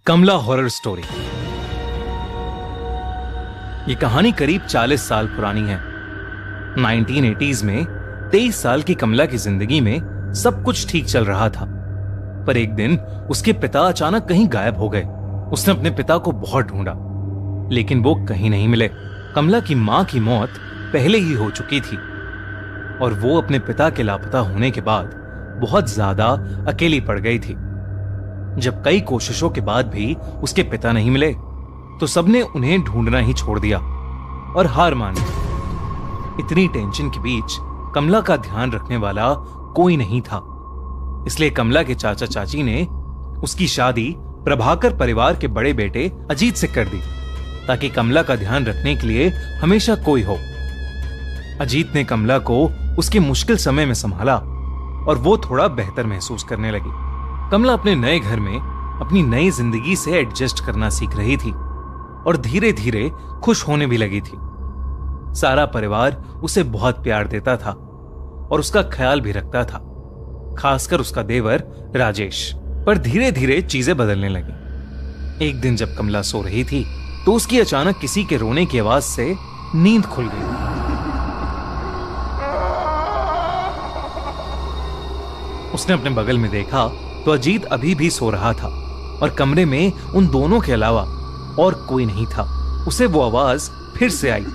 कमला horror story. ये कहानी करीब 40 साल पुरानी है। 1980s में 23 साल की कमला की जिंदगी में सब कुछ ठीक चल रहा था, पर एक दिन उसके पिता अचानक कहीं गायब हो गए। उसने अपने पिता को बहुत ढूंढा, लेकिन वो कहीं नहीं मिले। कमला की मां की मौत पहले ही हो चुकी थी और वो अपने पिता के लापता होने के बाद बहुत ज्यादा अकेली पड़ गई थी। जब कई कोशिशों के बाद भी उसके पिता नहीं मिले, तो सबने उन्हें ढूंढना ही छोड़ दिया और हार मान ली। इतनी टेंशन के बीच कमला का ध्यान रखने वाला कोई नहीं था, इसलिए कमला के चाचा चाची ने उसकी शादी प्रभाकर परिवार के बड़े बेटे अजीत से कर दी, ताकि कमला का ध्यान रखने के लिए हमेशा कोई हो। अजीत ने कमला को उसके मुश्किल समय में संभाला और वो थोड़ा बेहतर महसूस करने लगी। कमला अपने नए घर में अपनी नई जिंदगी से एडजस्ट करना सीख रही थी और धीरे धीरे खुश होने भी लगी थी। सारा परिवार उसे बहुत प्यार देता था और उसका ख्याल भी रखता था, खासकर उसका देवर राजेश। पर धीरे धीरे चीजें बदलने लगी। एक दिन जब कमला सो रही थी, तो उसकी अचानक किसी के रोने की आवाज से नींद खुल गई। उसने अपने बगल में देखा तो अजीत अभी भी सो रहा था और कमरे में उन दोनों के अलावा और कोई नहीं था। उसे वो आवाज फिर से आई,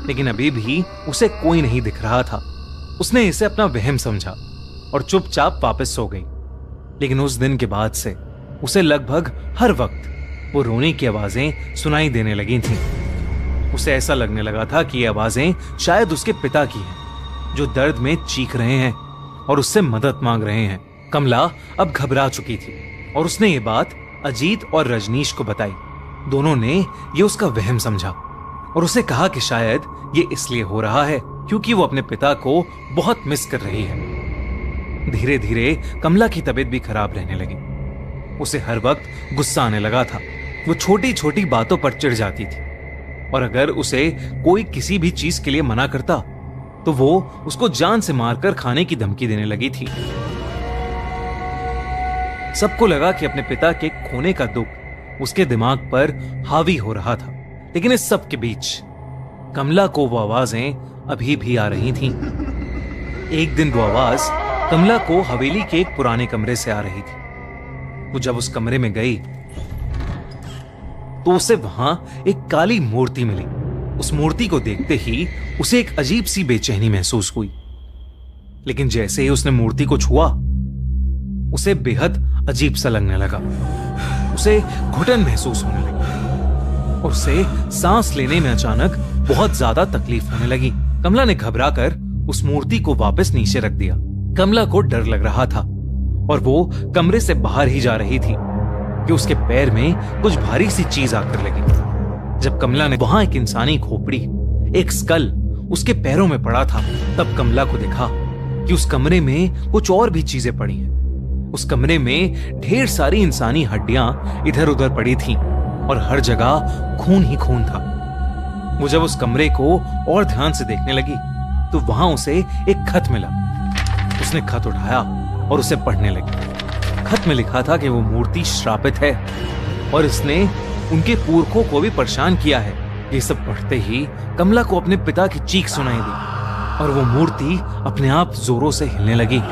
लेकिन अभी भी उसे कोई नहीं दिख रहा था। उसने इसे अपना वहम समझा और चुपचाप वापस सो गई। लेकिन उस दिन के बाद से उसे लगभग हर वक्त वो रोने की आवाजें सुनाई देने लगी थीं। उसे ऐसा लगने लगा था कि ये आवाजें शायद उसके पिता की हैं, जो दर्द में चीख रहे हैं और उससे मदद मांग रहे हैं। कमला अब घबरा चुकी थी और उसने ये बात अजीत और रजनीश को बताई। दोनों ने ये उसका वहम समझा और उसे कहा कि शायद ये इसलिए हो रहा है क्योंकि वो अपने पिता को बहुत मिस कर रही है। धीरे धीरे कमला की तबीयत भी खराब रहने लगी। उसे हर वक्त गुस्सा आने लगा था। वो छोटी छोटी बातों पर चिढ़ जाती थी और अगर उसे कोई किसी भी चीज के लिए मना करता, तो वो उसको जान से मारकर खाने की धमकी देने लगी थी। सबको लगा कि अपने पिता के खोने का दुख उसके दिमाग पर हावी हो रहा था, लेकिन इस सब के बीच कमला को वो आवाजें अभी भी आ रही थीं। एक दिन वो आवाज कमला को हवेली के एक पुराने कमरे से आ रही थी। वो जब उस कमरे में गई तो उसे वहां एक काली मूर्ति मिली। उस मूर्ति को देखते ही उसे एक अजीब सी बेचैनी महसूस हुई, लेकिन जैसे ही उसने मूर्ति को छुआ, उसे बेहद अजीब सा लगने लगा। उसे घुटन महसूस होने लगी और उसे सांस लेने में अचानक बहुत ज्यादा तकलीफ होने लगी। कमला ने घबराकर उस मूर्ति को वापस नीचे रख दिया। कमला को डर लग रहा था और वो कमरे से बाहर ही जा रही थी कि उसके पैर में कुछ भारी सी चीज आकर लगी। जब कमला ने वहां एक इंसानी खोपड़ी, एक स्कल उसके पैरों में पड़ा था, तब कमला को देखा कि उस कमरे में कुछ और भी चीजें पड़ी हैं। उस कमरे में ढेर सारी इंसानी हड्डियां इधर उधर पड़ी थीं और हर जगह खून ही खून था। वो जब उस कमरे को और ध्यान से देखने लगी, तो वहां उसे एक खत मिला। उसने खत उठाया और उसे पढ़ने लगी। खत में लिखा था कि वो मूर्ति श्रापित है और इसने उनके पुरखों को भी परेशान किया है। ये सब पढ़ते ही कमला को अपने पिता की चीख सुनाई दी और वो मूर्ति अपने आप जोरों से हिलने लगी।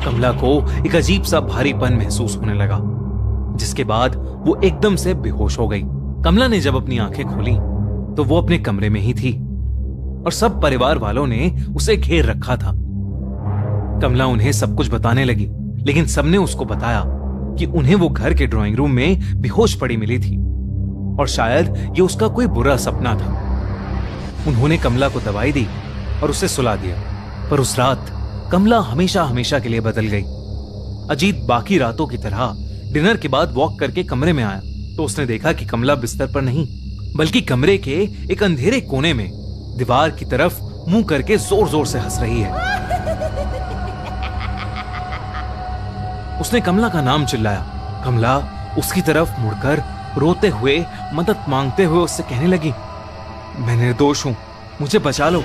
कमला को एक अजीब सा भारीपन महसूस होने लगा, जिसके बाद वो एकदम से बेहोश हो गई। कमला ने जब अपनी आंखें खोली, तो वो अपने कमरे में ही थी और सब परिवार वालों ने उसे घेर रखा था। कमला उन्हें सब कुछ बताने लगी, लेकिन सबने उसको बताया कि उन्हें वो घर के ड्राइंग रूम में बेहोश पड़ी मिली थी और शायद ये उसका कोई बुरा सपना था। उन्होंने कमला को दवाई दी और उसे सुला दिया, पर उस रात कमला हमेशा हमेशा के लिए बदल गई। अजीत बाकी रातों की तरह डिनर के बाद वॉक करके कमरे में आया, तो उसने देखा कि कमला बिस्तर पर नहीं, बल्कि कमरे के एक अंधेरे कोने में दीवार की तरफ मुंह करके जोर जोर से हंस रही है। उसने कमला का नाम चिल्लाया। कमला उसकी तरफ मुड़कर रोते हुए, मदद मांगते हुए उससे कहने लगी, मैं निर्दोष हूं, मुझे बचा लो।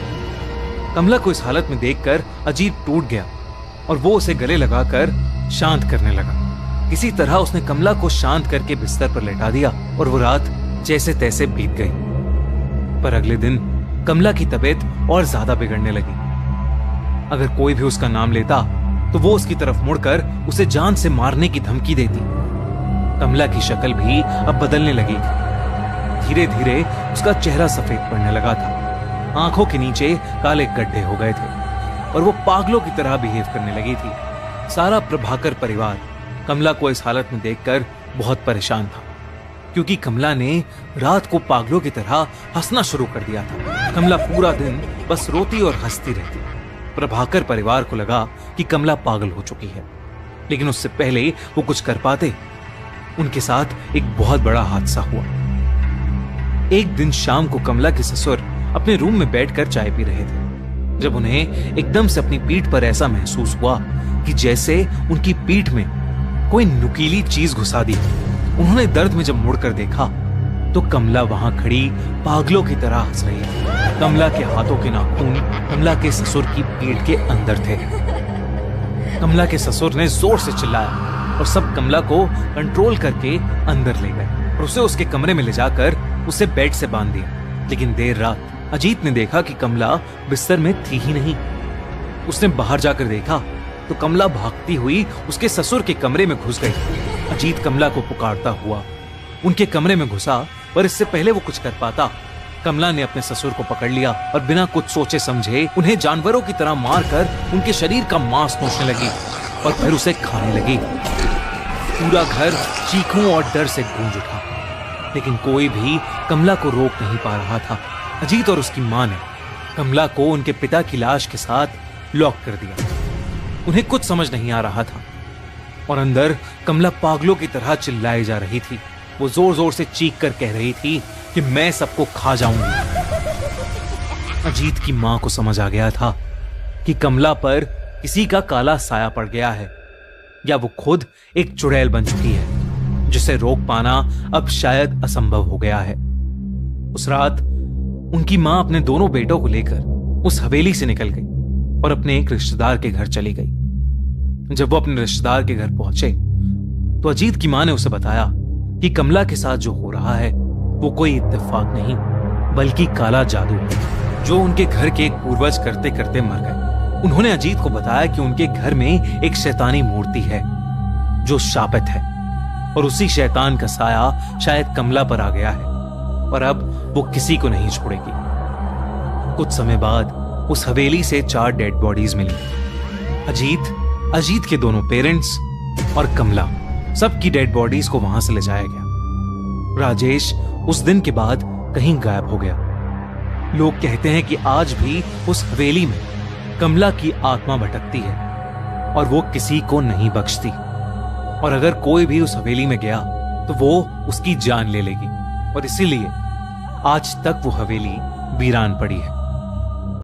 कमला को इस हालत में देखकर अजीत टूट गया और वो उसे गले लगाकर शांत करने लगा। किसी तरह उसने कमला को शांत करके बिस्तर पर लेटा दिया और वो रात जैसे तैसे बीत गई। पर अगले दिन कमला की तबीयत और ज्यादा बिगड़ने लगी। अगर कोई भी उसका नाम लेता तो वो उसकी तरफ मुड़कर उसे जान से मारने की धमकी देती। कमला की शक्ल भी अब बदलने लगी थी। धीरे धीरे उसका चेहरा सफेद पड़ने लगा था। आंखों के नीचे काले गड्ढे हो गए थे और वो पागलों की तरह बिहेव करने लगी थी। सारा प्रभाकर परिवार कमला को इस हालत में देखकर बहुत परेशान था, क्योंकि कमला ने रात को पागलों की तरह हंसना शुरू कर दिया था। कमला पूरा दिन बस रोती और हंसती रहती। प्रभाकर परिवार को लगा कि कमला पागल हो चुकी है, लेकिन उससे पहले वो कुछ कर पाते, उनके साथ एक बहुत बड़ा हादसा हुआ। एक दिन शाम को कमला के ससुर अपने रूम में बैठकर चाय पी रहे थे, जब उन्हें एकदम से अपनी पीठ पर ऐसा महसूस हुआ कि जैसे उनकी पीठ में कोई नुकीली चीज घुसा दी। उन्होंने दर्द में जब मुड़कर देखा तो कमला वहां खड़ी पागलों की तरह हंस रही थी। कमला के हाथों के नाखून कमला के ससुर की पीठ के अंदर थे। कमला के ससुर ने जोर से चिल्लाया और सब कमला को कंट्रोल करके अंदर ले गए और उसे उसके कमरे में ले जाकर उसे बेड से बांध दिया। लेकिन देर रात अजीत ने देखा कि कमला बिस्तर में थी ही नहीं। उसने बाहर जाकर देखा तो कमला भागती हुई उसके ससुर के कमरे में घुस गई। अजीत कमला को पुकारता हुआ उनके कमरे में घुसा, पर इससे पहले वो कुछ कर पाता, कमला ने अपने ससुर को पकड़ लिया और बिना कुछ सोचे समझे उन्हें जानवरों की तरह मारकर उनके शरीर का मांस नोचने लगी और फिर उसे खाने लगी। पूरा घर चीखों और डर से गूंज उठा, लेकिन कोई भी कमला को रोक नहीं पा रहा था। अजीत और उसकी मां ने कमला को उनके पिता की लाश के साथ लॉक कर दिया। उन्हें कुछ समझ नहीं आ रहा था और अंदर कमला पागलों की तरह चिल्लाई जा रही थी। वो जोर जोर से चीख कर कह रही थी कि मैं सबको खा जाऊंगी। अजीत की मां को समझ आ गया था कि कमला पर किसी का काला साया पड़ गया है, या वो खुद एक चुड़ैल बन चुकी है, जिसे रोक पाना अब शायद असंभव हो गया है। उस रात उनकी मां अपने दोनों बेटों को लेकर उस हवेली से निकल गई और अपने एक रिश्तेदार के घर चली गई। जब वो अपने रिश्तेदार के घर पहुंचे तो अजीत की मां ने उसे बताया कि कमला के साथ जो हो रहा है वो कोई इत्तेफाक नहीं, बल्कि काला जादू है, जो उनके घर के एक पूर्वज करते करते मर गए। उन्होंने अजीत को बताया कि उनके घर में एक शैतानी मूर्ति है जो शापित है और उसी शैतान का साया शायद कमला पर आ गया है, पर अब वो किसी को नहीं छोड़ेगी। कुछ समय बाद उस हवेली से 4 डेड बॉडीज मिली। अजीत के दोनों पेरेंट्स और कमला, सबकी डेड बॉडीज को वहां से ले जाया गया। राजेश उस दिन के बाद कहीं गायब हो गया। लोग कहते हैं कि आज भी उस हवेली में कमला की आत्मा भटकती है और वो किसी को नहीं बख्शती, और अगर कोई भी उस हवेली में गया तो वो उसकी जान ले लेगी, और इसीलिए आज तक वो हवेली वीरान पड़ी है।